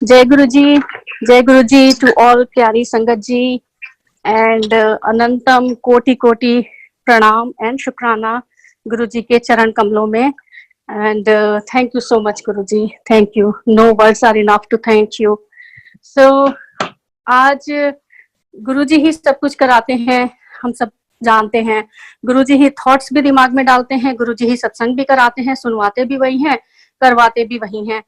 जय गुरु जी, जय गुरु जी to all प्यारी संगत जी एंड अनंतम कोटि कोटि प्रणाम एंड शुक्राना गुरु जी के चरण कमलों में and thank you so much Guru ji, thank you, no words are enough to thank you. So आज गुरु जी ही सब कुछ कराते हैं, हम सब जानते हैं। गुरु जी ही थॉट्स भी दिमाग में डालते हैं, गुरु जी ही सत्संग भी कराते हैं, सुनवाते भी वही हैं, करवाते भी वही हैं।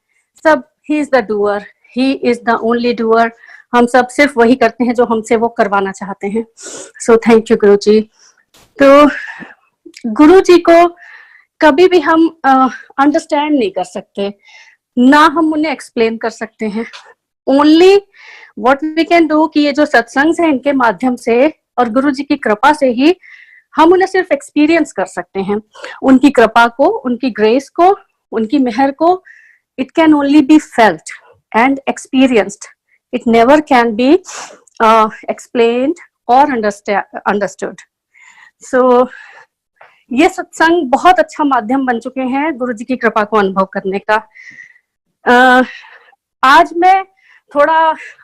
सब he is the doer, he is the only doer. हम सब सिर्फ वही करते हैं जो हमसे वो करवाना चाहते हैं। सो थैंक यू गुरु जी। तो गुरु जी को कभी भी हम अंडरस्टैंड नहीं कर सकते, ना हम उन्हें एक्सप्लेन कर सकते हैं। Only what we can do कि ये जो सत्संग है इनके माध्यम से और गुरु जी की कृपा से ही हम उन्हें सिर्फ एक्सपीरियंस कर सकते हैं। उनकी कृपा को, उनकी ग्रेस को, उनकी मेहर को it can only be felt and experienced. It never can be explained or understood. So ये सत्संग बहुत अच्छा माध्यम बन चुके हैं गुरु जी की कृपा को अनुभव करने का। आज मैं थोड़ा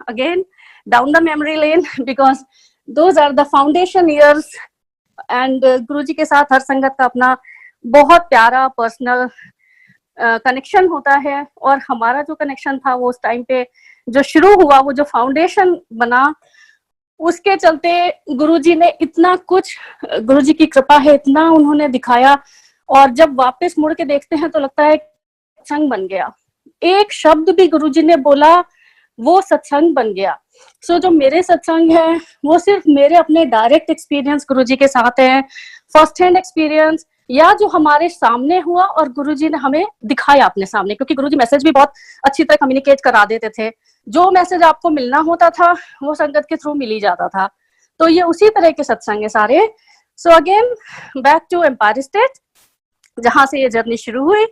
again down the memory lane because those are the foundation years and Guru ji के साथ हर संगत का अपना बहुत प्यारा पर्सनल कनेक्शन होता है। और हमारा जो कनेक्शन था वो उस टाइम पे जो शुरू हुआ, वो जो फाउंडेशन बना, उसके चलते गुरुजी ने इतना कुछ, गुरुजी की कृपा है, इतना उन्होंने दिखाया। और जब वापस मुड़ के देखते हैं तो लगता है सत्संग बन गया। एक शब्द भी गुरुजी ने बोला वो सत्संग बन गया। सो जो मेरे सत्संग है वो सिर्फ मेरे अपने डायरेक्ट एक्सपीरियंस गुरुजी के साथ है, फर्स्ट हैंड एक्सपीरियंस, या जो हमारे सामने हुआ और गुरुजी ने हमें दिखाया अपने सामने। क्योंकि गुरुजी मैसेज भी बहुत अच्छी तरह कम्युनिकेट करा देते थे। जो मैसेज आपको मिलना होता था वो संगत के थ्रू मिल ही जाता था। तो ये उसी तरह के सत्संग है सारे। So again back to Empire State, जहां से ये जर्नी शुरू हुई।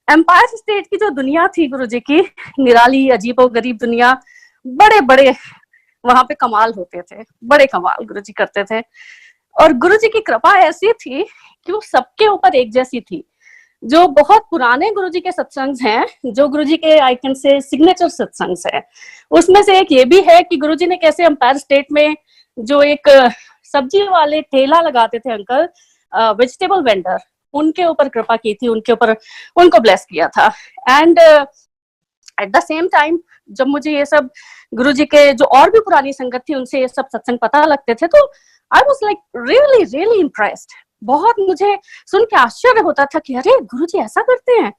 एम्पायर स्टेट की जो दुनिया थी गुरुजी की, निराली अजीबो गरीब दुनिया, बड़े बड़े वहां पे कमाल होते थे, बड़े कमाल गुरुजी करते थे। और गुरुजी की कृपा ऐसी थी कि वो सबके ऊपर एक जैसी थी। जो बहुत पुराने गुरुजी के सत्संग हैं, जो गुरुजी के आइकन से सिग्नेचर सत्संग है, उसमें से एक ये भी है कि गुरुजी ने कैसे एम्पायर स्टेट में जो एक सब्जी वाले ठेला लगाते थे अंकल, वेजिटेबल वेंडर, उनके ऊपर कृपा की थी, उनके ऊपर उनको ब्लेस किया था। And eight the same time जब मुझे ये सब गुरुजी के जो और भी पुरानी संगत थी उनसे ये सब सत्संग पता लगते थे, तो I was like really really impressed. बहुत मुझे सुन के आश्चर्य होता था कि अरे गुरुजी ऐसा करते हैं।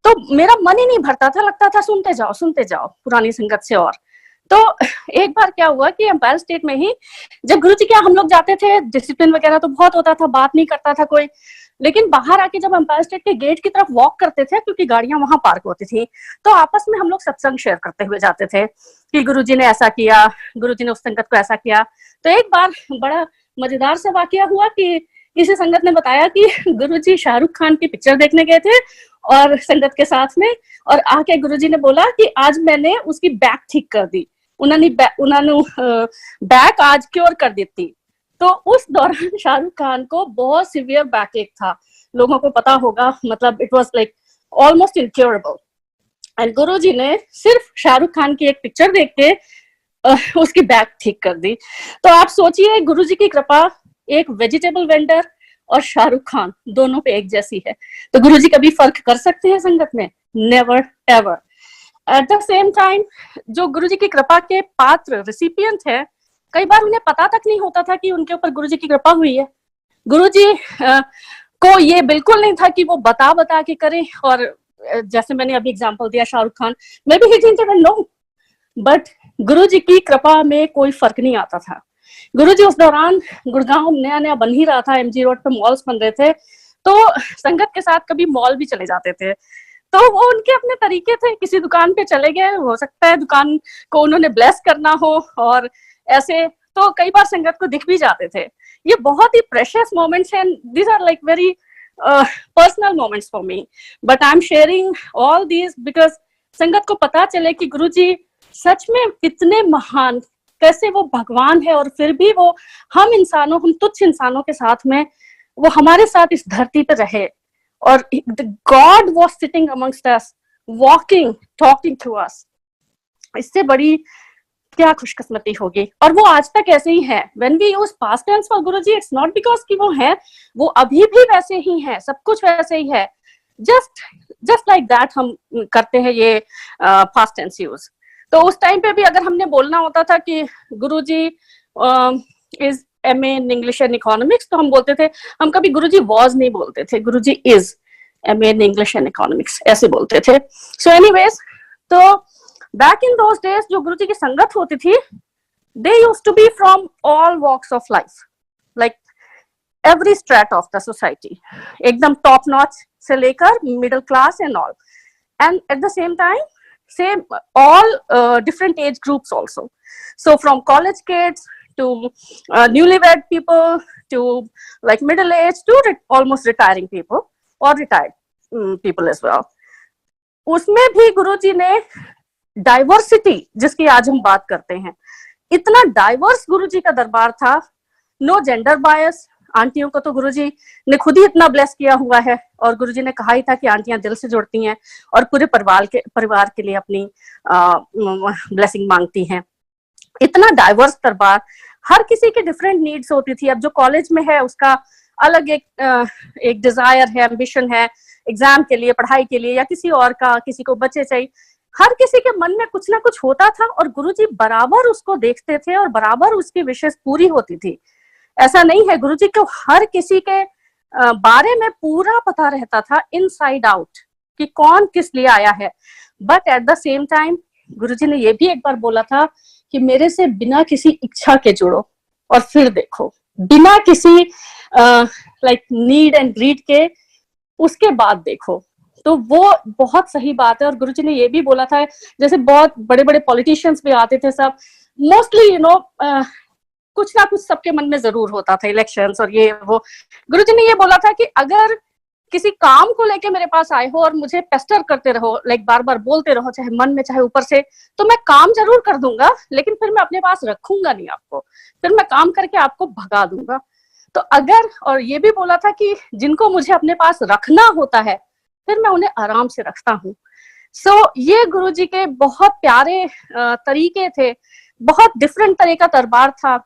तो मेरा मन ही नहीं भरता था, लगता था सुनते जाओ पुरानी संगत से। और तो एक बार क्या हुआ कि एम्पायर स्टेट में ही जब गुरुजी के हम लोग जाते थे, डिसिप्लिन वगैरह तो बहुत होता था, बात नहीं करता था कोई, लेकिन बाहर आके जब एम्पायर स्टेट के गेट की तरफ वॉक करते थे, क्योंकि गाड़ियां वहां पार्क होती थी, तो आपस में हम लोग सत्संग शेयर करते हुए जाते थे कि गुरुजी ने ऐसा किया, गुरुजी ने उस संगत को ऐसा किया। तो एक बार बड़ा मजेदार से वाकया हुआ कि किसी संगत ने बताया कि गुरुजी शाहरुख खान की पिक्चर देखने गए थे और संगत के साथ में, और आके गुरुजी ने बोला कि आज मैंने उसकी बैक ठीक कर दी, उन्होंने बैक आज क्योर कर दी थी। तो उस दौरान शाहरुख खान को बहुत सिवियर बैक एक था, लोगों को पता होगा, मतलब it was like almost incurable. And Guruji ने सिर्फ शाहरुख खान की एक पिक्चर देख के उसकी बैक ठीक कर दी। तो आप सोचिए गुरुजी की कृपा एक वेजिटेबल वेंडर और शाहरुख खान दोनों पे एक जैसी है। तो गुरुजी कभी फर्क कर सकते हैं संगत में? Never ever. Eight the same time जो गुरुजी की कृपा के पात्र रिसिपिएंट है, कई बार उन्हें पता तक नहीं होता था कि उनके ऊपर गुरुजी की कृपा हुई है। गुरुजी को ये बिल्कुल नहीं था कि वो बता के करें। और जैसे मैंने अभी एग्जांपल दिया Shahrukh Khan, maybe he didn't even know, but Guruji की कृपा में कोई फर्क नहीं आता था। गुरुजी उस दौरान गुड़गांव नया नया बन ही रहा था, एमजी रोड पे मॉल्स बन रहे थे, तो संगत के साथ कभी मॉल भी चले जाते थे। तो वो उनके अपने तरीके थे, किसी दुकान पे चले गए, हो सकता है दुकान को उन्होंने ब्लेस करना हो, और ऐसे तो कई बार संगत को दिख भी जाते थे। ये बहुत ही प्रेशियस मोमेंट्स हैं, these are like very personal moments for me, but I am sharing all these because संगत को पता चले कि गुरुजी सच में कितने महान, कैसे वो भगवान है, और फिर भी वो हम इंसानों, हम तुच्छ इंसानों के साथ में वो हमारे साथ इस धरती पे रहे। और God was sitting amongst us, walking, talking to us. इससे बड़ी क्या खुशकिस्मती होगी। और वो आज तक ऐसे ही है। When we use past tense for Guruji, it's not because कि वो है, वो अभी भी वैसे ही है, सब कुछ वैसे ही है, जस्ट लाइक दैट हम करते हैं ये पास्ट टेंस यूज। तो उस टाइम पे भी अगर हमने बोलना होता था कि Guruji is MA in English and economics, तो हम बोलते थे, हम कभी गुरुजी वॉज नहीं बोलते थे, Guruji is MA in English and economics ऐसे बोलते थे। सो एनीवेज, तो बैक इन दोज डेज जो गुरुजी की संगत होती थी, they used to be from all walks of life, like every strata of the society, एकदम top notch से लेकर middle class and all, and at the same time same all different age groups also, so from college kids to newlywed people to like middle age to almost retiring people or retired people as well। उसमें भी गुरुजी ने diversity जिसकी आज हम बात करते हैं, इतना डाइवर्स गुरुजी का दरबार था, नो जेंडर बायस। आंटियों को तो गुरुजी ने खुद ही इतना ब्लेस किया हुआ है, और गुरुजी ने कहा ही था कि आंटियां दिल से जुड़ती हैं और पूरे परिवार के लिए अपनी ब्लेसिंग मांगती हैं। इतना डाइवर्स दरबार, हर किसी की डिफरेंट नीड्स होती थी। अब जो कॉलेज में है उसका अलग एक डिजायर है, एम्बिशन है, एग्जाम के लिए, पढ़ाई के लिए, या किसी और का, किसी को बच्चे चाहिए, हर किसी के मन में कुछ ना कुछ होता था, और गुरुजी बराबर उसको देखते थे और बराबर उसकी विशेष पूरी होती थी। ऐसा नहीं है, गुरुजी को हर किसी के बारे में पूरा पता रहता था, इनसाइड आउट, कि कौन किस लिए आया है। But at the same time Guruji ने ये भी एक बार बोला था कि मेरे से बिना किसी इच्छा के जुड़ो और फिर देखो, बिना किसी लाइक नीड एंड ग्रीड के, उसके बाद देखो। तो वो बहुत सही बात है। और गुरुजी ने ये भी बोला था, जैसे बहुत बड़े बड़े पॉलिटिशियंस भी आते थे, सब मोस्टली कुछ ना कुछ सबके मन में जरूर होता था, इलेक्शंस और ये वो। गुरुजी ने ये बोला था कि अगर किसी काम को लेके मेरे पास आए हो और मुझे पेस्टर करते रहो, लाइक बार बार बोलते रहो, चाहे मन में चाहे ऊपर से, तो मैं काम जरूर कर दूंगा, लेकिन फिर मैं अपने पास रखूंगा नहीं आपको, फिर मैं काम करके आपको भगा दूंगा। तो अगर, और ये भी बोला था कि जिनको मुझे अपने पास रखना होता है, फिर मैं उन्हें आराम से रखता हूँ। सो ये गुरुजी के बहुत प्यारे तरीके थे, बहुत डिफरेंट तरह का दरबार था,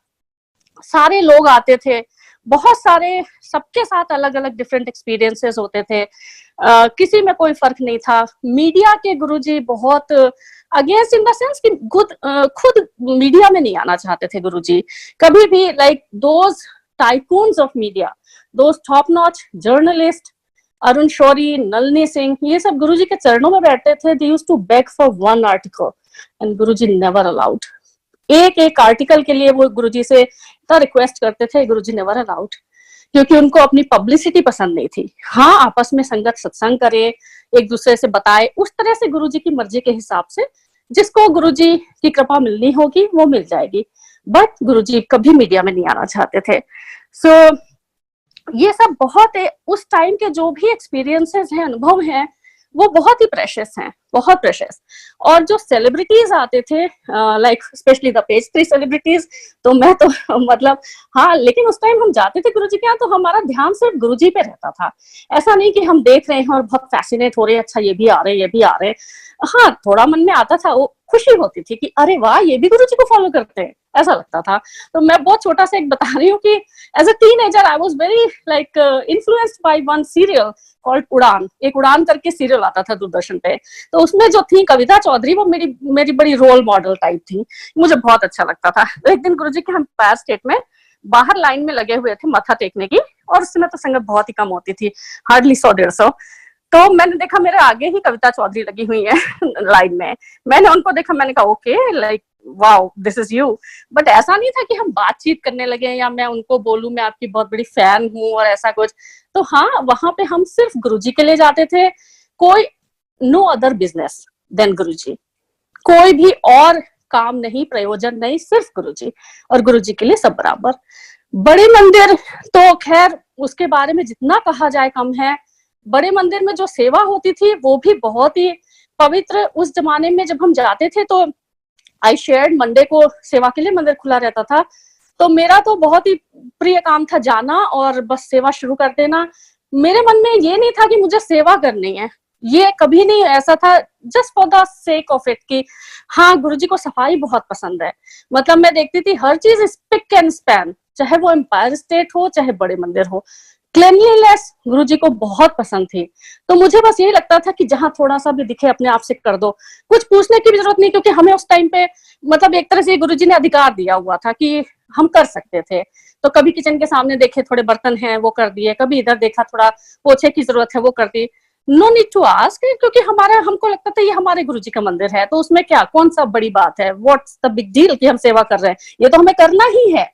सारे लोग आते थे, बहुत सारे, सबके साथ अलग अलग डिफरेंट एक्सपीरियंसेस होते थे, किसी में कोई फर्क नहीं था। मीडिया के गुरुजी बहुत अगेंस्ट इन द सेंस कि खुद मीडिया में नहीं आना चाहते थे गुरुजी कभी भी, like those tycoons of media, those top notch journalist, Arun Shourie, Nalini Singh, ये सब गुरुजी के चरणों में बैठते थे। They used to beg for one article and Guruji never allowed. एक आर्टिकल के लिए वो गुरुजी से इतना रिक्वेस्ट करते थे, गुरुजी नेवर अलाउड, क्योंकि उनको अपनी पब्लिसिटी पसंद नहीं थी। हाँ, आपस में संगत सत्संग करे, एक दूसरे से बताए, उस तरह से गुरुजी की मर्जी के हिसाब से जिसको गुरुजी की कृपा मिलनी होगी वो मिल जाएगी, बट गुरुजी कभी मीडिया में नहीं आना चाहते थे। सो ये सब बहुत है, उस टाइम के जो भी एक्सपीरियंसेस हैं, अनुभव हैं, वो बहुत ही प्रेशियस हैं, बहुत प्रेशियस। और जो सेलिब्रिटीज आते थे, like specially the page 3 celebrities, तो मैं तो मतलब हाँ, लेकिन उस टाइम हम जाते थे गुरुजी के यहाँ, तो हमारा ध्यान सिर्फ गुरुजी पे रहता था। ऐसा नहीं कि हम देख रहे हैं और बहुत फैसिनेट हो रहे हैं, अच्छा ये भी आ रहे हैं, ये भी आ रहे हैं। हाँ, थोड़ा मन में आता था, वो खुशी होती थी कि अरे वाह, ये भी गुरुजी को फॉलो करते हैं, ऐसा लगता था। तो मैं बहुत छोटा सा एक बता रही हूँ कि as a teenager I was very like influenced by one serial called Udaan. एक उड़ान करके सीरियल आता था दूरदर्शन पे, तो उसमें जो थी कविता चौधरी, वो मेरी बड़ी रोल मॉडल टाइप थी, मुझे बहुत अच्छा लगता था। तो एक दिन गुरुजी के हम एम्पायर स्टेट में बाहर लाइन में लगे हुए थे मत्था टेकने की, और उस समय तो संगत बहुत ही कम होती थी, हार्डली 100-150। तो मैंने देखा मेरे आगे ही कविता चौधरी लगी हुई है लाइन में। मैंने उनको देखा, मैंने कहा okay, like wow, this is you. But ऐसा नहीं था कि हम बातचीत करने लगे या मैं उनको बोलूं मैं आपकी बहुत बड़ी फैन हूं और ऐसा कुछ। तो हाँ, वहां पे हम सिर्फ गुरुजी के लिए जाते थे, कोई नो अदर बिजनेस देन गुरुजी, कोई भी और काम नहीं, प्रयोजन नहीं, सिर्फ गुरुजी, और गुरुजी के लिए सब बराबर। बड़े मंदिर तो खैर उसके बारे में जितना कहा जाए कम है। बड़े मंदिर में जो सेवा होती थी वो भी बहुत ही पवित्र। उस जमाने में जब हम जाते थे तो आई शेयर्ड, मंडे को सेवा के लिए मंदिर खुला रहता था, तो मेरा तो बहुत ही प्रिय काम था जाना और बस सेवा शुरू कर देना। मेरे मन में ये नहीं था कि मुझे सेवा करनी है, ये कभी नहीं ऐसा था just for the sake of it कि हाँ गुरुजी को सफाई बहुत पसंद है। मतलब मैं देखती थी हर चीज स्पिक एंड स्पैन, चाहे वो एम्पायर स्टेट हो चाहे बड़े मंदिर हो, क्लेनलीनेस गुरुजी को बहुत पसंद थी। तो मुझे बस यही लगता था कि जहां थोड़ा सा भी दिखे अपने आप से कर दो, कुछ पूछने की भी जरूरत नहीं, क्योंकि हमें उस टाइम पे मतलब एक तरह से गुरुजी ने अधिकार दिया हुआ था कि हम कर सकते थे। तो कभी किचन के सामने देखे थोड़े बर्तन हैं वो कर दिए, कभी इधर देखा थोड़ा पोछे की जरूरत है वो कर दी, नो नीड टू आस्क, क्योंकि हमारा हमको लगता था ये हमारे गुरुजी का मंदिर है, तो उसमें क्या कौन सा बड़ी बात है, व्हाट्स द बिग डील कि हम सेवा कर रहे हैं, ये तो हमें करना ही है।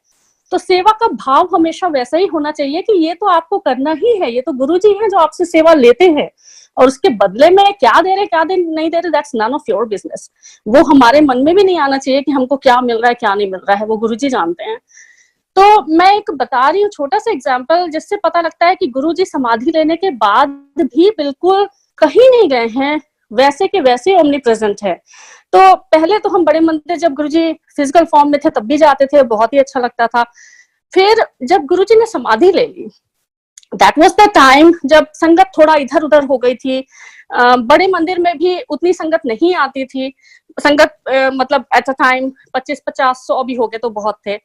तो सेवा का भाव हमेशा वैसा ही होना चाहिए कि ये तो आपको करना ही है, ये तो गुरुजी हैं जो आपसे सेवा लेते हैं, और उसके बदले में क्या दे रहे क्या दे नहीं दे रहे that's none of your business. वो हमारे मन में भी नहीं आना चाहिए कि हमको क्या मिल रहा है क्या नहीं मिल रहा है, वो गुरुजी जानते हैं। तो मैं एक बता रही हूँ छोटा सा एग्जाम्पल, जिससे पता लगता है कि गुरुजी समाधि लेने के बाद भी बिल्कुल कहीं नहीं गए हैं, वैसे के वैसे ओमनी प्रेजेंट है। तो पहले तो हम बड़े मंदिर जब गुरुजी फिजिकल फॉर्म में थे तब भी जाते थे, बहुत ही अच्छा लगता था। फिर जब गुरुजी ने समाधि ले ली, दैट वाज द टाइम जब संगत थोड़ा इधर उधर हो गई थी। बड़े मंदिर में भी उतनी संगत नहीं आती थी। संगत मतलब एट अ टाइम 25-50-100 भी हो गए तो बहुत थे।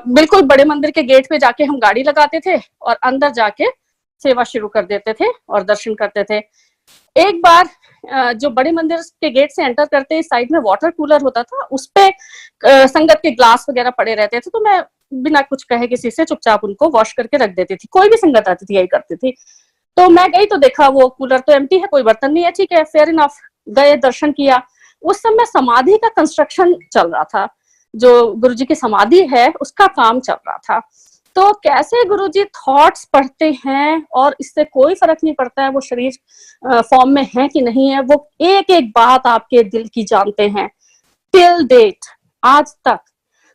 बिल्कुल बड़े मंदिर के गेट पे जाके हम गाड़ी लगाते थे और अंदर जाके सेवा शुरू कर देते थे और दर्शन करते थे। एक बार जो बड़े मंदिर के गेट से एंटर करते ही साइड में वाटर कूलर होता था, उस पे संगत के ग्लास वगैरह पड़े रहते थे, तो मैं बिना कुछ कहे किसी से चुपचाप उनको वॉश करके रख देती थी। कोई भी संगत आती थी यही करती थी। तो मैं गई तो देखा वो कूलर तो एम्प्टी है, कोई बर्तन नहीं है, ठीक है फेयर इनफ, गए दर्शन किया। उस समय समाधि का कंस्ट्रक्शन चल रहा था, जो गुरुजी की समाधि है उसका काम चल रहा था। तो कैसे गुरुजी थॉट्स पढ़ते हैं और इससे कोई फर्क नहीं पड़ता है वो शरीर फॉर्म में है कि नहीं है, वो एक एक बात आपके दिल की जानते हैं टिल डेट, आज तक।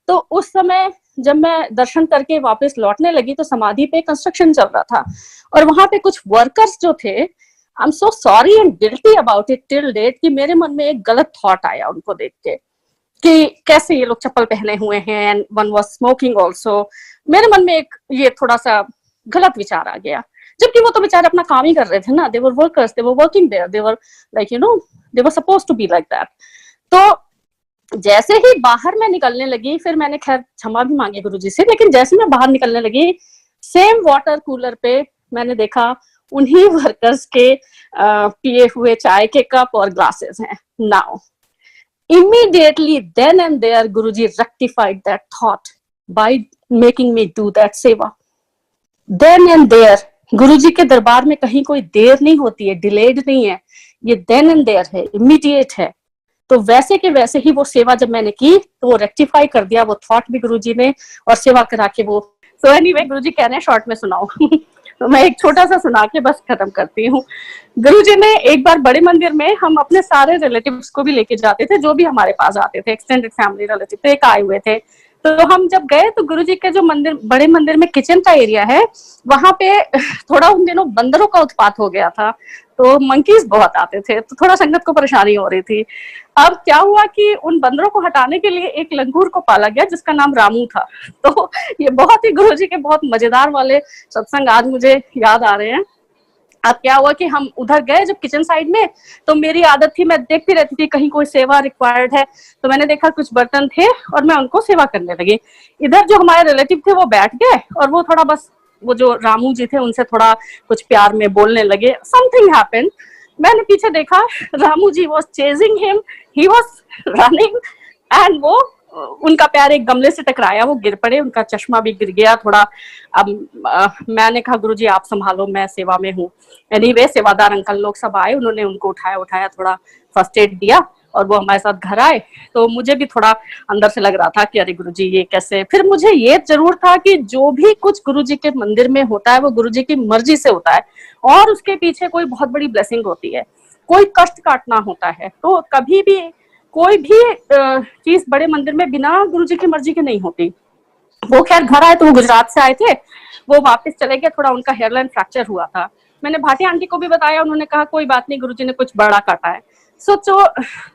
तो उस समय जब मैं दर्शन करके वापस लौटने लगी तो समाधि पे कंस्ट्रक्शन चल रहा था और वहां पे कुछ वर्कर्स जो थे, I am so sorry and guilty about it till date, कि मेरे मन में एक गलत थॉट आया उनको देख के कि कैसे ये लोग चप्पल पहने हुए हैं, and one was smoking also. मेरे मन में एक ये थोड़ा सा गलत विचार आ गया, जबकि वो तो बेचारे अपना काम ही कर रहे थे ना, they were workers, they were working there, they were like you know they were supposed to be like that. तो जैसे ही बाहर मैं निकलने लगी, फिर मैंने खैर क्षमा भी मांगी गुरुजी से, लेकिन जैसे मैं बाहर निकलने लगी सेम वाटर कूलर पे मैंने देखा उन्हीं वर्कर्स के पिए हुए चाय के कप और ग्लासेस हैं। Now immediately then and there Guruji rectified that thought by making me do that seva. Then and there गुरुजी के दरबार में कहीं कोई देर नहीं होती है, डिलेड नहीं है, ये then and there है, इमीडिएट है। तो वैसे के वैसे ही वो सेवा जब मैंने की तो वो रेक्टिफाई कर दिया वो थॉट भी गुरुजी ने, और सेवा करा के वो सो एनीवे गुरुजी कह रहे हैं शॉर्ट में सुनाओ तो मैं एक छोटा सा सुना के बस खत्म करती हूँ। गुरुजी ने एक बार बड़े मंदिर में हम अपने सारे रिलेटिव्स को भी लेके जाते थे, जो भी हमारे पास आते थे, एक्सटेंडेड फैमिली रिलेटिव तो एक आए हुए थे। तो हम जब गए तो गुरुजी के जो मंदिर बड़े मंदिर में किचन का एरिया है वहां पे थोड़ा उन दिनों बंदरों का उत्पात हो गया था, तो मंकीज बहुत आते थे, तो थोड़ा संगत को परेशानी हो रही थी। अब क्या हुआ कि उन बंदरों को हटाने के लिए एक लंगूर को पाला गया जिसका नाम रामू था। तो ये बहुत ही गुरुजी के बहुत मजेदार वाले सत्संग आज मुझे याद आ रहे हैं। अब क्या हुआ कि हम उधर गए जब किचन साइड में, तो मेरी आदत थी मैं देखती रहती थी कहीं कोई सेवा रिक्वायर्ड है, तो मैंने देखा कुछ बर्तन थे और मैं उनको सेवा करने लगी। इधर जो हमारे रिलेटिव थे वो बैठ गए और वो थोड़ा बस वो जो रामू जी थे उनसे थोड़ा कुछ प्यार में बोलने लगे, समथिंग हैपेंड। मैंने पीछे देखा Ramu ji was chasing him, he was running, and वो उनका पैर एक गमले से टकराया, वो गिर पड़े, उनका चश्मा भी गिर गया थोड़ा। अब मैंने कहा गुरुजी आप संभालो मैं सेवा में हूँ। एनीवे सेवादार अंकल लोग सब आए, उन्होंने उनको उठाया थोड़ा फर्स्ट एड दिया और वो हमारे साथ घर आए। तो मुझे भी थोड़ा अंदर से लग रहा था कि अरे गुरुजी ये कैसे। फिर मुझे ये जरूर था कि जो भी कुछ गुरुजी के मंदिर में होता है वो गुरुजी की मर्जी से होता है और उसके पीछे कोई बहुत बड़ी ब्लेसिंग होती है, कोई कष्ट काटना होता है। तो कभी भी कोई भी चीज बड़े मंदिर में बिना गुरुजी की मर्जी के नहीं होती। वो खैर घर आए तो वो गुजरात से आए थे, वो वापस चले गए, थोड़ा उनका हेयरलाइन फ्रैक्चर हुआ था। मैंने भाटिया आंटी को भी बताया, उन्होंने कहा कोई बात नहीं गुरुजी ने कुछ बड़ा काटा है। So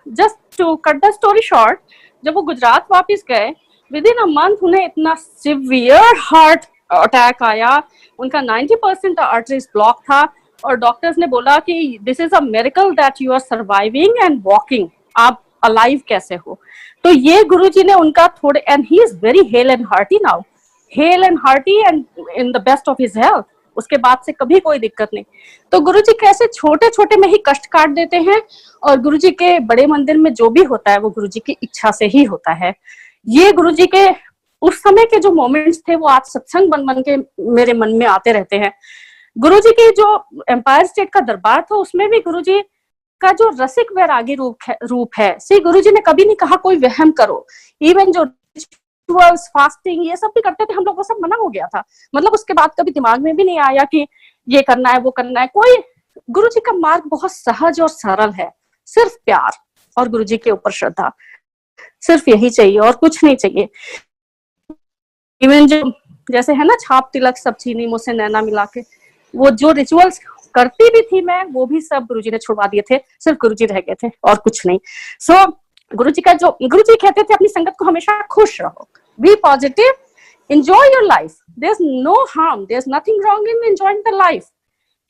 just to cut the story short, जब वो गुजरात वापस गए विद इन अ मंथ उन्हें इतना सिवियर हार्ट अटैक आया, उनका 90% आर्टरीज ब्लॉक था और डॉक्टर्स ने बोला कि this is a miracle that you are surviving and walking, आप अलाइव कैसे हो। तो ये गुरुजी ने उनका थोड़े, and he is very hale and hearty now, hale and hearty and in the best of his health, उसके बाद से कभी कोई दिक्कत नहीं। तो गुरुजी कैसे छोटे छोटे में ही कष्ट काट देते हैं, और गुरुजी के बड़े मंदिर में जो भी होता है वो गुरुजी की इच्छा से ही होता है। ये गुरुजी के उस समय के जो मोमेंट्स थे वो आज सत्संग बन बन के मेरे मन में आते रहते हैं। गुरुजी की जो एम्पायर स्टेट का दरबार था उसमें भी गुरुजी का जो रसिक वैरागी रूप है। श्री गुरुजी ने कभी नहीं कहा कोई वहम करो, इवन जो रिचुअल्स, फास्टिंग, ये सब भी करते थे हम लोग, वो सब मना हो गया था। मतलब उसके बाद कभी दिमाग में भी नहीं आया कि ये करना है वो करना है। कोई, गुरुजी का मार्ग बहुत सहज और सरल है, सिर्फ प्यार और गुरुजी के ऊपर श्रद्धा, सिर्फ यही चाहिए और कुछ नहीं चाहिए। इवन जो जैसे है ना छाप तिलक सब चीनी मुझसे नैना मिला के, वो जो रिचुअल्स करती भी थी मैं, वो भी सब गुरुजी ने छुड़वा दिए थे, सिर्फ गुरुजी रह गए थे और कुछ नहीं। सो गुरुजी का जो, गुरुजी कहते थे अपनी संगत को हमेशा खुश रहो, be positive, enjoy your life, there is no harm, there is nothing wrong in enjoying the life,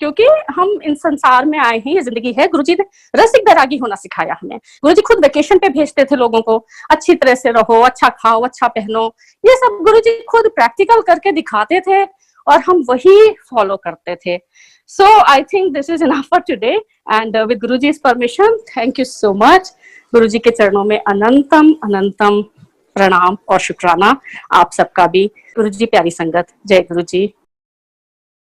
क्योंकि हम इन संसार में आए हैं, ये जिंदगी है। गुरुजी ने रसिक बैरागी होना सिखाया हमें। गुरुजी खुद वेकेशन पे भेजते थे लोगों को, अच्छी तरह से रहो, अच्छा खाओ, अच्छा पहनो, ये सब गुरुजी खुद प्रैक्टिकल करके दिखाते थे और हम वही फॉलो करते थे। So I think this is enough for today, and with Guruji's permission, thank you so much. Guruji के चरणों में अनंतम अनंतम प्रणाम और शुक्राना आप सबका भी। गुरुजी प्यारी संगत, जय गुरुजी।